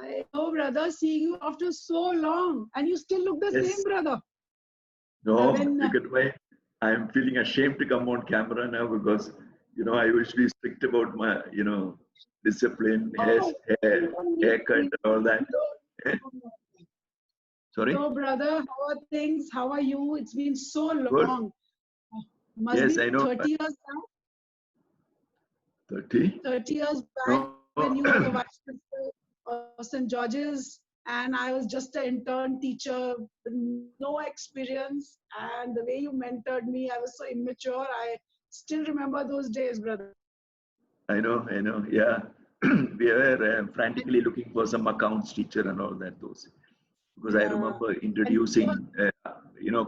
I know, brother, seeing you after so long, and you still look the Yes. same, brother. No, I mean, because I'm feeling ashamed to come on camera now because, I used to be strict about my, discipline, oh, you don't need haircut to. and all that. Eh? Sorry? So, brother, how are things? How are you? It's been so Good. long. Must Yes, be I know. 30 years now. 30? 30 years back No. when you were the vice principal of St. George's, and I was just an intern teacher with no experience. And the way you mentored me, I was so immature. I still remember those days, brother. I know. Yeah. We were frantically looking for some accounts teacher and all that, those. Because I Yeah. remember And introducing,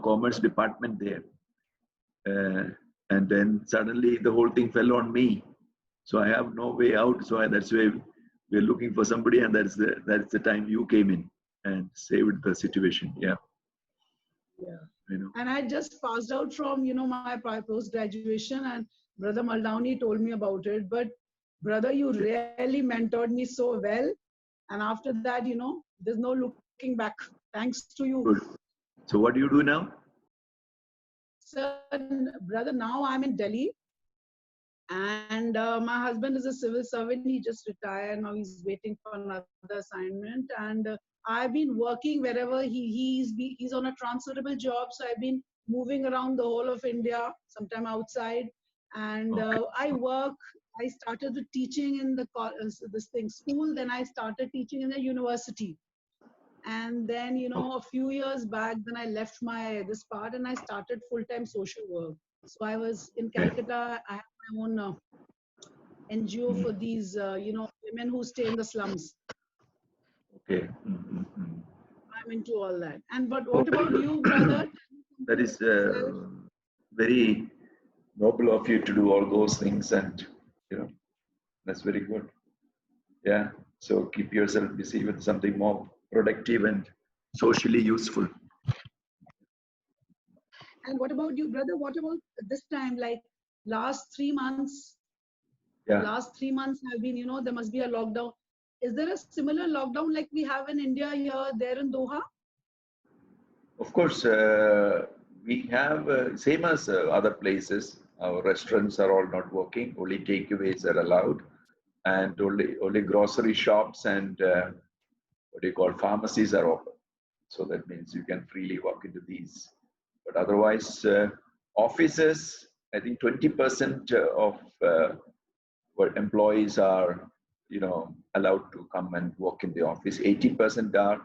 commerce department there. And then suddenly the whole thing fell on me. So I have no way out. So that's why we're looking for somebody, and that's the time you came in and saved the situation. Yeah. yeah. And I just passed out from, my post graduation, and Brother Maldowney told me about it. But brother, you really mentored me so well. And after that, there's no looking back. Thanks to you. Good. So what do you do now? So, brother, now I'm in Delhi. And my husband is a civil servant. He just retired. Now he's waiting for another assignment. And I've been working wherever he's on a transferable job. So I've been moving around the whole of India, sometime outside. And I started with teaching in the school. Then I started teaching in the university. And then, a few years back, then I left this part and I started full-time social work. So I was in Calcutta. I have my own NGO for these, women who stay in the slums. Okay. I'm into all that. And but what about you, brother? That is very noble of you to do all those things, and that's very good. Yeah. So keep yourself busy with something more productive and socially useful. And what about you, brother? What about this time? Like last 3 months, Yeah. last 3 months have been, there must be a lockdown. Is there a similar lockdown like we have in India here, there in Doha? Of course, we have same as other places. Our restaurants are all not working. Only takeaways are allowed, and only grocery shops and what do you call pharmacies are open. So that means you can freely walk into these. But otherwise, offices, I think 20% of what employees are, allowed to come and work in the office. 80% are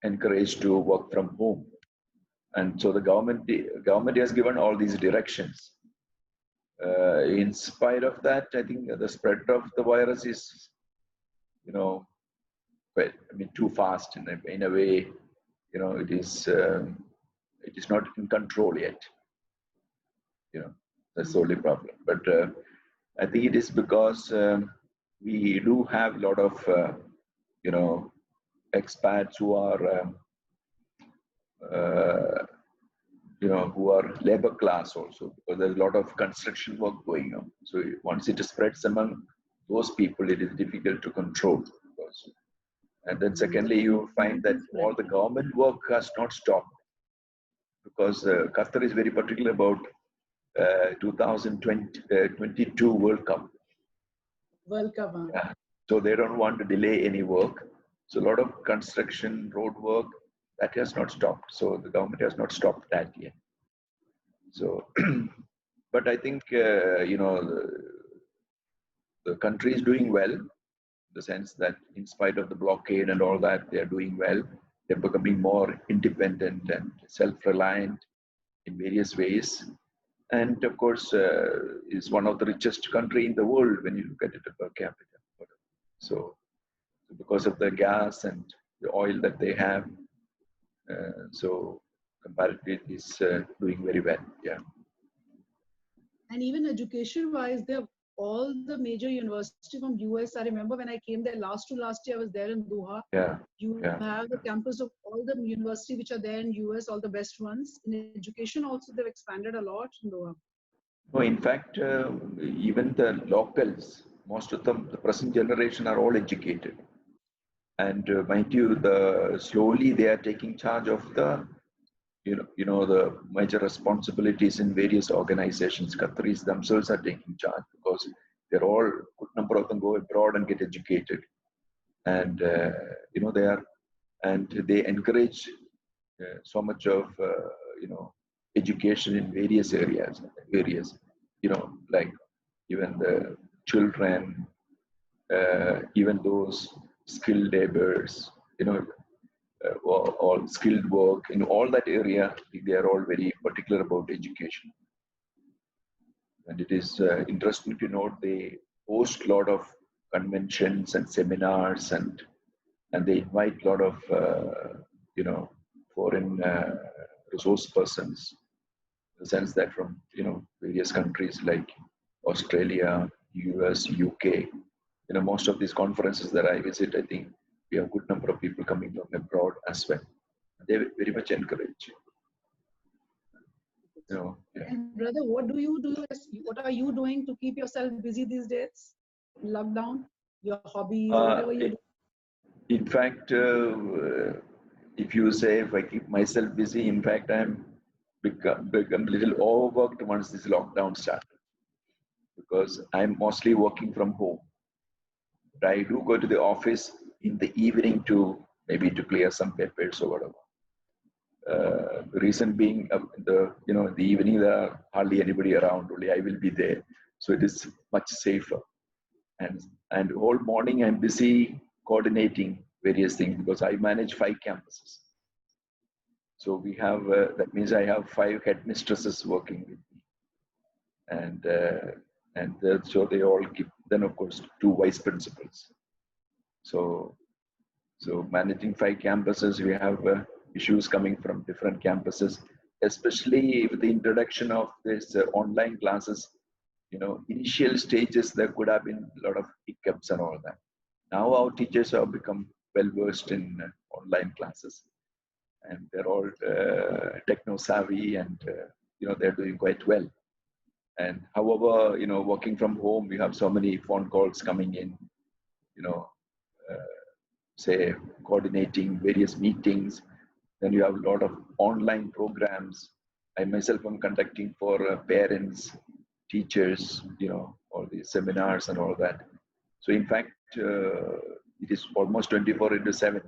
encouraged to work from home. And so the government has given all these directions. In spite of that, I think the spread of the virus is, too fast in a way. It is not in control yet. That's the only problem. But I think it is because we do have a lot of, expats who are, who are labor class also, because there's a lot of construction work going on. So once it spreads among those people, it is difficult to control. And then secondly, you find that all the government work has not stopped, because Qatar is very particular about 2022 World Cup. World Cup. Yeah. So they don't want to delay any work. So a lot of construction, road work, that has not stopped. So the government has not stopped that yet. So, but I think, the country is doing well, in the sense that in spite of the blockade and all that, they're doing well. They're becoming more independent and self-reliant in various ways. And of course, is one of the richest country in the world when you look at it per capita. So because of the gas and the oil that they have, so comparatively it is doing very well. Yeah. And even education-wise, they have all the major universities from US. I remember when I came there last year, I was there in Doha. Yeah. You have the campus of all the universities which are there in US, all the best ones. In education also, they've expanded a lot in Doha. No, in fact, even the locals, most of them, the present generation are all educated. And mind you, slowly they are taking charge of the the major responsibilities in various organizations. Qataris themselves are taking charge because they're all good number of them go abroad and get educated, and they are, and they encourage so much of education in various like even the children, even those skilled laborers, all skilled work in all that area. They are all very particular about education, and it is interesting to note they host a lot of conventions and seminars, and they invite a lot of foreign resource persons, in the sense that from various countries like Australia, US, UK. Most of these conferences that I visit, I think we have a good number of people coming from abroad as well. They very much encourage. Yeah. And brother, what do you do? What are you doing to keep yourself busy these days? Lockdown, your hobbies, whatever you In, do. in fact, if you say if I keep myself busy, in fact, I'm become a little overworked once this lockdown started, because I'm mostly working from home. But I do go to the office in the evening to maybe to clear some papers or whatever. The reason being, in the evening there are hardly anybody around. Only I will be there, so it is much safer. And whole morning I'm busy coordinating various things because I manage 5 campuses. So we have that means I have 5 headmistresses working with me, and so they all keep. Then of course 2 vice principals. So managing 5 campuses, we have issues coming from different campuses, especially with the introduction of this online classes. Initial stages there could have been a lot of hiccups and all that. Now our teachers have become well versed in online classes, and they're all techno savvy, and they're doing quite well. And however, working from home, we have so many phone calls coming in, uh, say coordinating various meetings. Then you have a lot of online programs. I myself am conducting for parents, teachers, all these seminars and all that. So in fact, it is almost 24 into 7.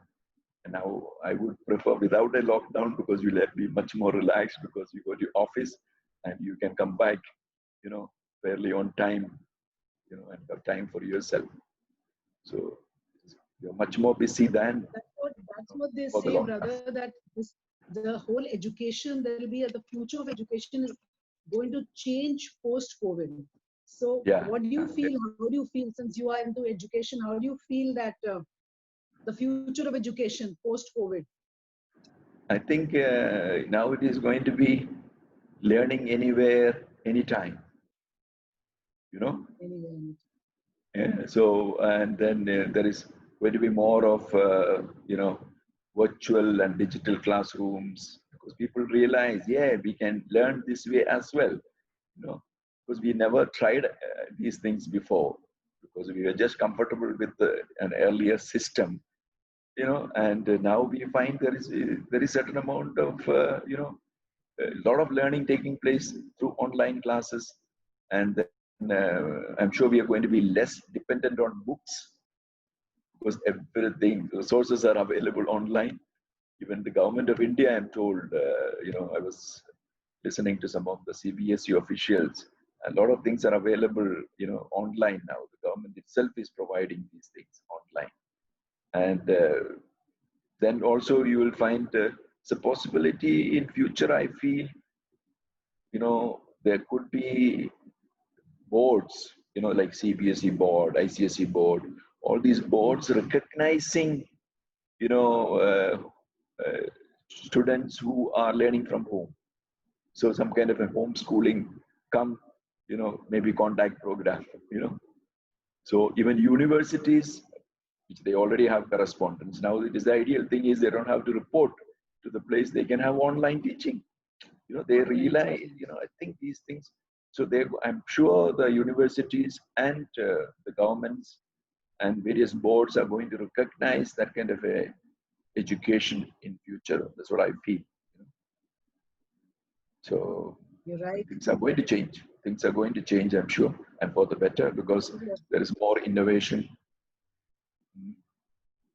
And now I would prefer without a lockdown, because you'll be much more relaxed, because you go to office and you can come back, fairly on time, and have time for yourself. So you're much more busy than That's what they for the say, lockdown. brother. That the whole education, there will be the future of education is going to change post COVID. So, Yeah. what do you feel? How do you feel, since you are into education? How do you feel that the future of education post COVID? I think now it is going to be learning anywhere, anytime, you know. Anyway, So, and then there is going to be more of, virtual and digital classrooms, because people realize, yeah, we can learn this way as well, because we never tried these things before, because we were just comfortable with an earlier system, and now we find there is certain amount of, a lot of learning taking place through online classes, and then I'm sure we are going to be less dependent on books, because everything resources are available online. Even the government of India, I'm told, I was listening to some of the CBSE officials. A lot of things are available, online now. The government itself is providing these things online, and then also you will find it's a possibility in future. I feel, there could be boards, like CBSE board, ICSE board, all these boards recognizing, you know, uh, students who are learning from home. So some kind of a homeschooling come, maybe contact program, So even universities, which they already have correspondence. Now it is the ideal thing is they don't have to report to the place. They can have online teaching. They realize, I think these things. So I'm sure the universities and the governments and various boards are going to recognize that kind of a education in future. That's what I feel. So You're right. things are going to change. Things are going to change, I'm sure, and for the better, because Yes. there is more innovation.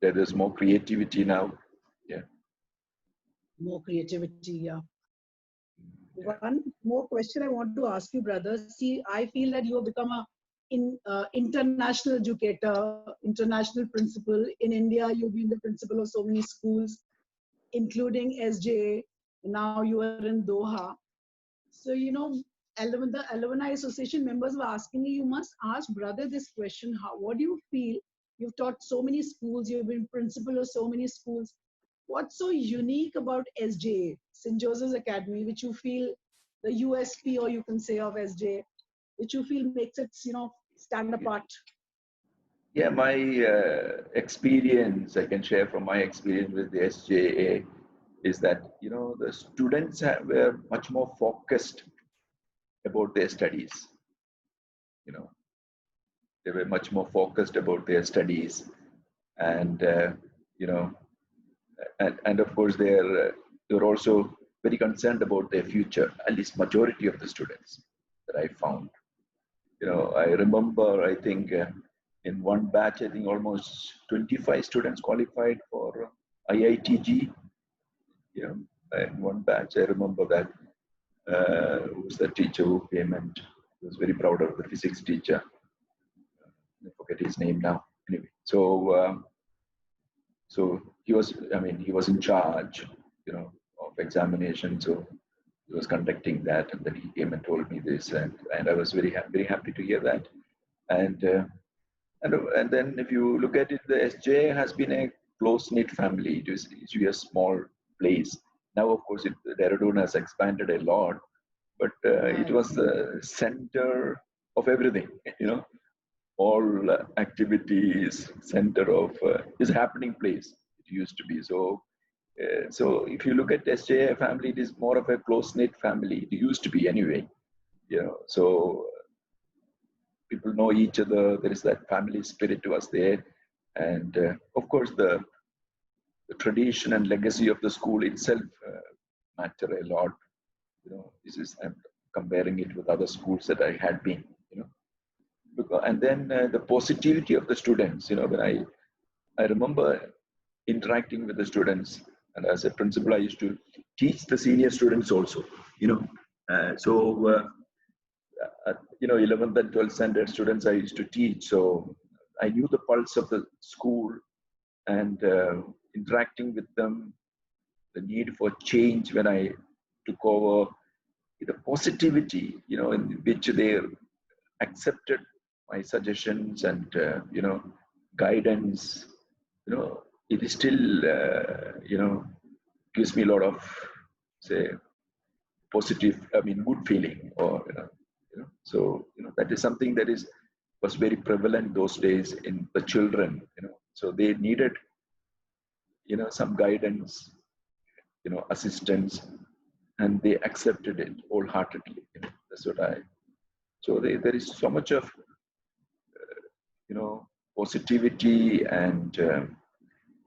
There is more creativity now. Yeah. More creativity, yeah. Yeah. One more question I want to ask you, brother. See, I feel that you have become a international educator, international principal. In India, you've been the principal of so many schools, including SJA. Now you are in Doha. So, the Alumni Association members were asking me, you must ask brother this question. What do you feel? You've taught so many schools, you've been principal of so many schools. What's so unique about SJA, St. Joseph's Academy, which you feel the USP, or you can say, of SJA, which you feel makes it, stand apart? Yeah, my experience, I can share from my experience with the SJA is that, the students were much more focused about their studies. You know, they were much more focused about their studies, and and of course they're also very concerned about their future. At least majority of the students that I found. I remember, I think in one batch, I think almost 25 students qualified for IITG. In one batch, I remember that who was the teacher who came and was very proud of the physics teacher. I forget his name now. Anyway, so he was in charge, of examination. So he was conducting that, and then he came and told me this, and I was very happy to hear that. And and then if you look at it, the SJ has been a close knit family. It's a small place. Now, of course, Dehradun has expanded a lot, but it Right. was the center of everything. All activities, center of is a happening place. It used to be so. So if you look at SJ family, it is more of a close knit family. It used to be anyway. So people know each other. There is that family spirit was there, and of course the tradition and legacy of the school itself matter a lot. This is I'm comparing it with other schools that I had been. And then the positivity of the students. When I remember interacting with the students, and as a principal, I used to teach the senior students also. So. 11th and 12th standard students I used to teach. So I knew the pulse of the school, and interacting with them, the need for change when I took over, the positivity, in which they accepted my suggestions and, guidance, it is still, gives me a lot of, say, positive, good feeling, or so that is something that was very prevalent those days in the children. So they needed some guidance, assistance, and they accepted it wholeheartedly. That's what I. So there is so much of positivity and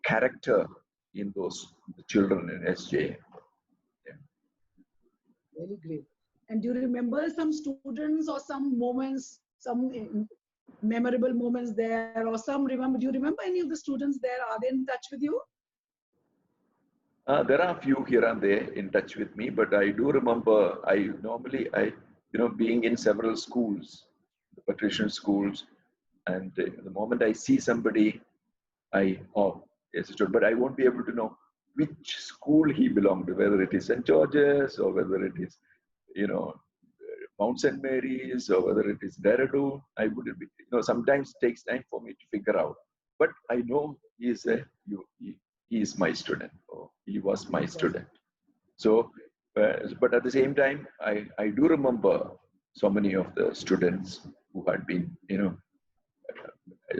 character in those the children in SJ. Yeah. Very great. And do you remember some students or some moments, some memorable moments there, or some remember? Do you remember any of the students there? Are they in touch with you? There are a few here and there in touch with me, but I do remember being in several schools, the patrician schools, and the moment I see somebody, yes, it's true, but I won't be able to know which school he belonged to, whether it is St. George's or whether it is, Mount St. Mary's or whether it is Dehradun. I wouldn't be, sometimes it takes time for me to figure out. But I know he is my student, or he was my student. So, but at the same time, I do remember so many of the students who had been,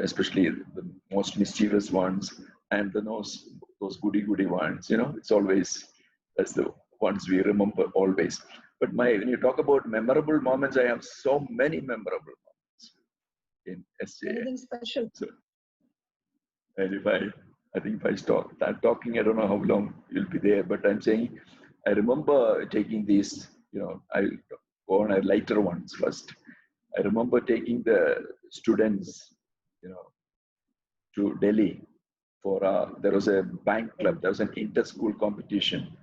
especially the most mischievous ones and those goody ones. It's always that's the ones we remember always. But when you talk about memorable moments, I have so many memorable moments in SJA. Anything special? So, And I think if I start talking, I don't know how long you'll be there, but I'm saying, I remember taking these, I'll go on a lighter ones first. I remember taking the students, you know, to Delhi for there was a bank club. There was an inter-school competition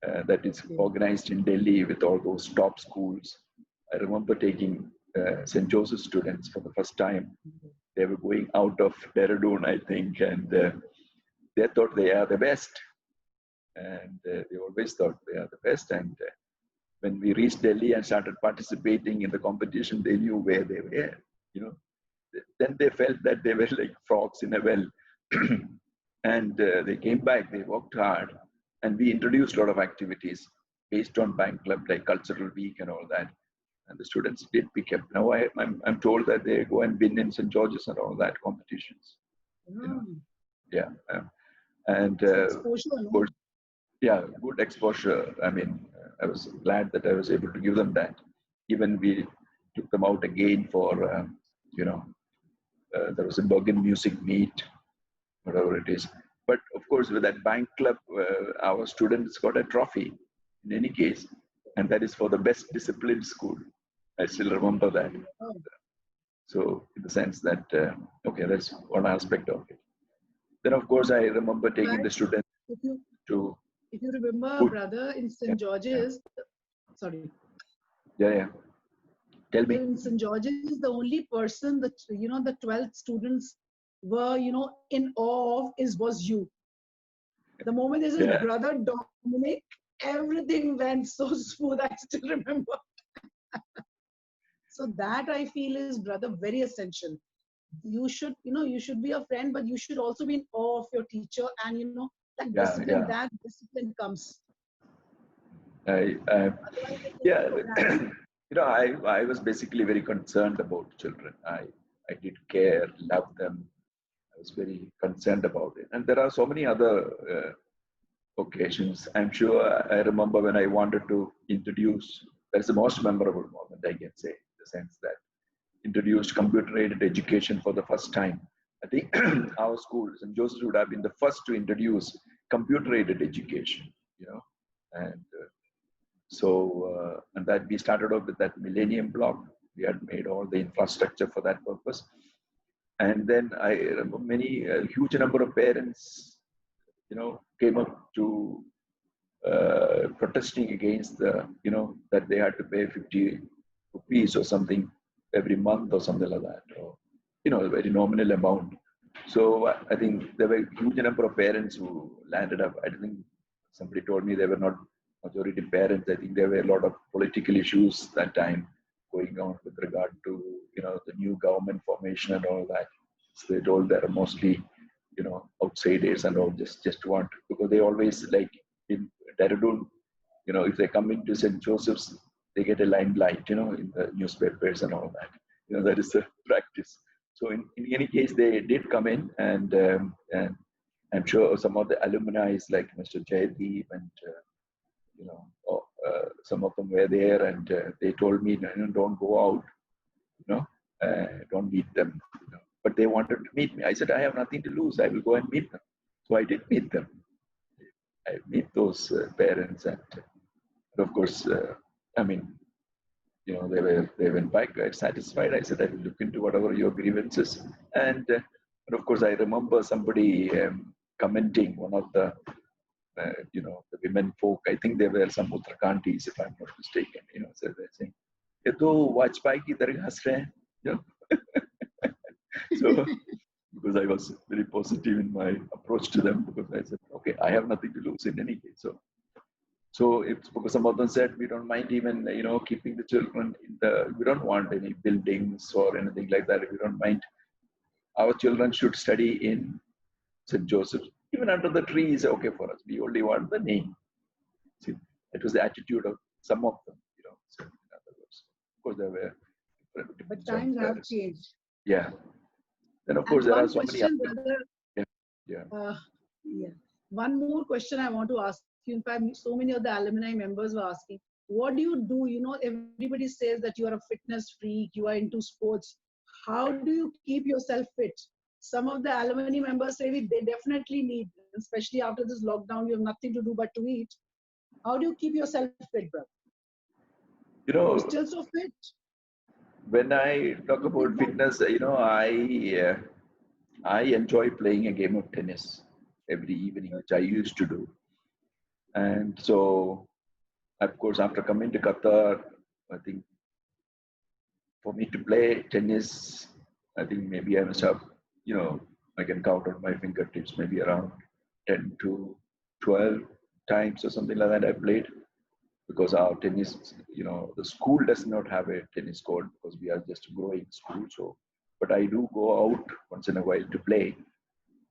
that is Okay. organized in Delhi with all those top schools. I remember taking St. Joseph students for the first time. They were going out of Dehradun, I think, and they thought they are the best. And they always thought they are the best. And when we reached Delhi and started participating in the competition, they knew where they were. You know, then they felt that they were like frogs in a well. And they came back, they worked hard, and we introduced a lot of activities based on bank club, like cultural week and all that. And the students did pick up. Now I'm told that they go and win in St. George's and all that competitions. You know, Mm. yeah, and It's exposure, of no? course, yeah, good exposure. I mean, I was glad that I was able to give them that. Even we took them out again for, you know, there was a Bergen music meet, whatever it is. But of course, with that bank club, our students got a trophy in any case, and that is for the best disciplined school. I still remember that. Oh. So, in the sense that, okay, that's one aspect of it. Then, of course, I remember taking But the students if you to if you remember, food. brother, in Yeah, St. yeah, George's, sorry, yeah, yeah. Tell me. in St. George's, the only person that the 12th students were in awe of is was you. The moment this is Yeah, brother Dominic, everything went so smooth. I still remember. So that I feel is brother very essential. You should be a friend, but you should also be in awe of your teacher, and that yeah, discipline, yeah. that discipline comes. I Otherwise, they take it yeah, for granted. I was basically very concerned about children. I did care, love them. I was very concerned about it. And there are so many other occasions. I'm sure I remember when I wanted to introduce, that's the most memorable moment, I can say, in the sense that introduced computer-aided education for the first time. I think our school, St. Joseph's, would have been the first to introduce computer-aided education, and and that we started off with that Millennium Block. We had made all the infrastructure for that purpose. And then I remember a huge number of parents, came up to protesting against that they had to pay 50 rupees or something every month or something like that, or, a very nominal amount. So I think there were a huge number of parents who landed up. I think somebody told me they were not majority parents. I think there were a lot of political issues that time going on with regard to the new government formation and all that. So they told they're mostly outsiders and all just want, because they always like in Dehradun, if they come into St. Joseph's, they get a limelight, in the newspapers and all that. That is the practice. So in any case, they did come in, and I'm sure some of the alumni, like Mr. Jaydeep and some of them were there, and they told me, don't go out, you know, don't meet them. But they wanted to meet me. I said, I have nothing to lose. I will go and meet them. So I did meet them. I meet those parents, and of course, I mean, they went back satisfied. I said, I will look into whatever your grievances. And of course, I remember somebody commenting, one of the women folk. I think they were some Uttarakhandis, if I'm not mistaken. So they're saying, "ये तो वाजपेयी की तरह हंस रहे हैं," you know. So because I was very positive in my approach to them, because I said, okay, I have nothing to lose in any case. So it's because some of them said, we don't mind even, keeping the children we don't want any buildings or anything like that. We don't mind. Our children should study in St. Joseph's. Even under the tree is okay for us. We only want the name. See, it was the attitude of some of them, So in other words, of course, there were But different times have changed. yeah. Then of course And there are one so many question, other. brother. Yeah, yeah, Yeah. One more question I want to ask you. In fact, so many of the alumni members were asking, what do you do? Everybody says that you are a fitness freak, you are into sports. How do you keep yourself fit? some of the alumni members say they definitely need, especially after this lockdown, you have nothing to do but to eat. How do you keep yourself fit, brother? You You're know, still so fit. when I talk What is about that? fitness, I enjoy playing a game of tennis every evening, which I used to do. And so, of course, after coming to Qatar, I think for me to play tennis, I think maybe I must have, I can count on my fingertips, maybe around 10 to 12 times or something like that I played, because our tennis, the school does not have a tennis court because we are just a growing school. So, but I do go out once in a while to play,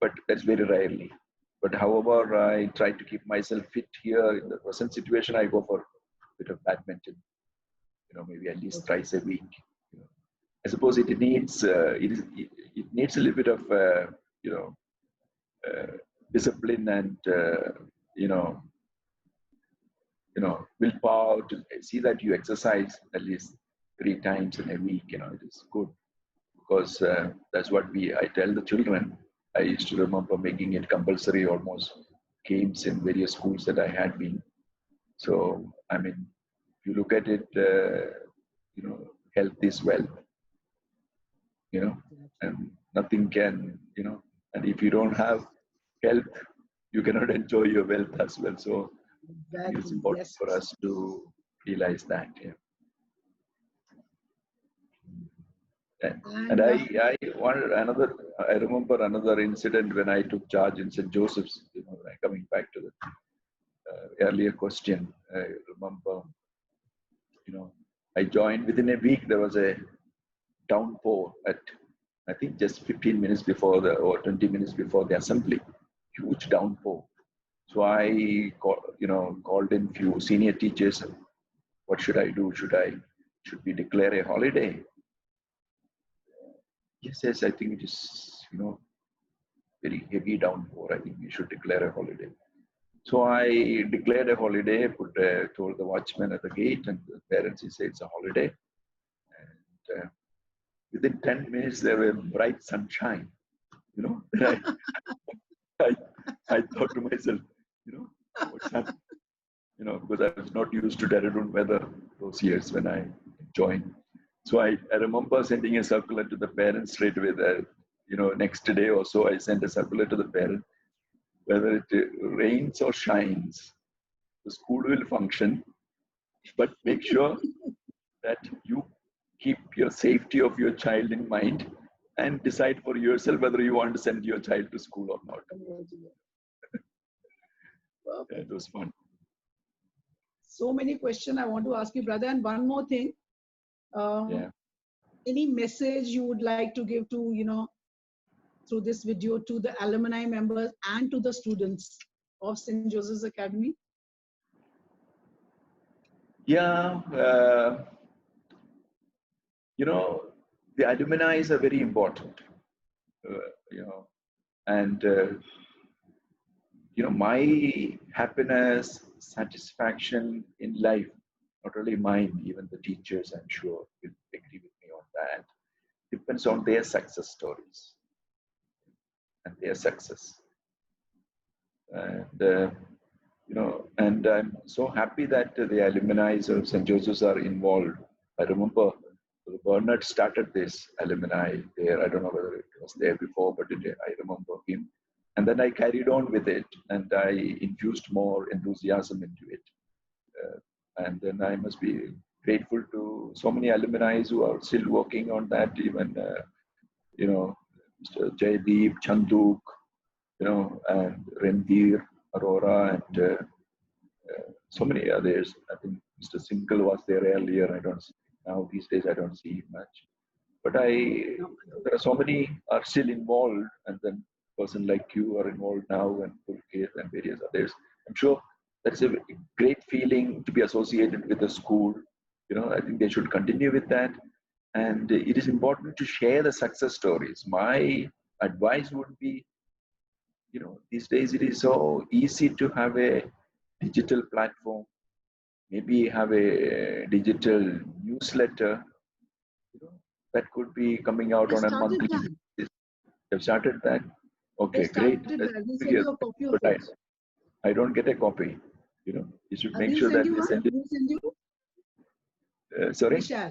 but that's very rarely. But however, I try to keep myself fit here. In the present situation, I go for a bit of badminton, maybe at least Okay. thrice a week. You know. I suppose it needs a little bit of you know uh, discipline and willpower to see that you exercise at least 3 times in a week. It is good because that's what I tell the children. I used to remember making it compulsory almost games in various schools that I had been. So I mean, if you look at it, health is wealth. Exactly. And nothing can, and if you don't have health, you cannot enjoy your wealth as well. So I think it's Exactly. important Yes. for us to realize that. Yeah. And And I remember another incident when I took charge in St. Joseph's, coming back to the earlier question. I remember, I joined within a week, there was a downpour at, I think, just 15 minutes before or 20 minutes before the assembly. Huge downpour. So called in few senior teachers. What should I do? Should we declare a holiday? Yes, I think it is, very heavy downpour. I think we should declare a holiday. So I declared a holiday, told the watchman at the gate and the parents, he said it's a holiday. And within 10 minutes, there were bright sunshine. I, I, I thought to myself, what's happening? Because I was not used to Dehradun weather those years when I joined. So I remember sending a circular to the parents straight away there. Next day or so, I sent a circular to the parents. Whether it rains or shines, the school will function, but make sure that you keep your safety of your child in mind and decide for yourself whether you want to send your child to school or not. Perfect. It was fun. So many questions I want to ask you, brother. And one more thing. Yeah. Any message you would like to give to, through this video to the alumni members and to the students of St. Joseph's Academy? Yeah. The alumni are very important. And my happiness, satisfaction in life, not only mine, even the teachers, I'm sure, will agree with me on that, depends on their success stories and their success. And, and I'm so happy that the alumni of St. Joseph's are involved. I remember Bernard started this alumni there. I don't know whether it was there before, but I remember him. And then I carried on with it and I infused more enthusiasm into it. And then I must be grateful to so many alumni who are still working on that, even, Mr. Jaydeep, Chanduk, and Rendhir, Aurora, and so many others. I think Mr. Single was there earlier. I don't see now these days. I don't see him much. But there are so many are still involved, and then person like you are involved now, and Pulkit and various others. I'm sure that's a great feeling to be associated with the school. I think they should continue with that, and it is important to share the success stories. My advice would be, these days it is so easy to have a digital platform, maybe have a digital newsletter, that could be coming out I on a started monthly that. basis. You've started that? Okay, They great. started That's that. We'll good to send hear. you a copy of But it. I don't get a copy. You should make We'll sure send that you they one. send it. We'll send you. We Sorry? shall.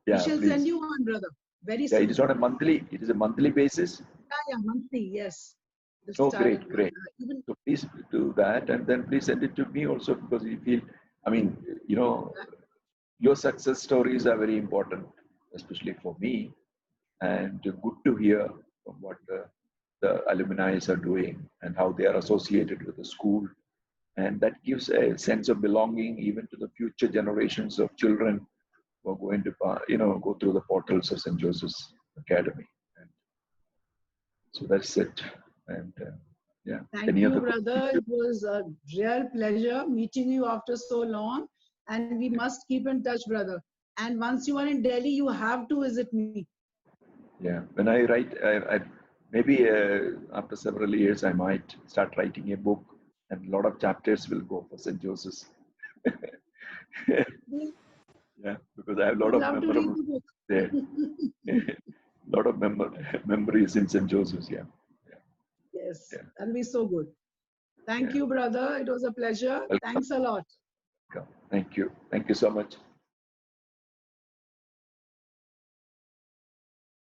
We Yeah, shall send please. you one, brother, very Yeah, it soon. is on a monthly, it is a monthly basis. Yeah, monthly. Yes. They've Oh, started great, one. great. Even So please do that, and then please send it to me also, because you feel, I mean, your success stories are very important, especially for me, and good to hear from what the alumni are doing and how they are associated with the school. And that gives a sense of belonging even to the future generations of children who are going to, go through the portals of St. Joseph's Academy. And so that's it. And yeah, thank any you, other brother. questions? It was a real pleasure meeting you after so long. And we must keep in touch, brother. And once you are in Delhi, you have to visit me. Yeah, when I write, maybe after several years, I might start writing a book, and a lot of chapters will go for St. Joseph's. We Yeah, because I have a lot would of love to read memorable the book. there. A lot of memories in St. Joseph's. Yeah, Yes, yeah, that'll be so good. Thank yeah. you, brother. It was a pleasure. Welcome. Thanks a lot. Welcome. Thank you. Thank you so much.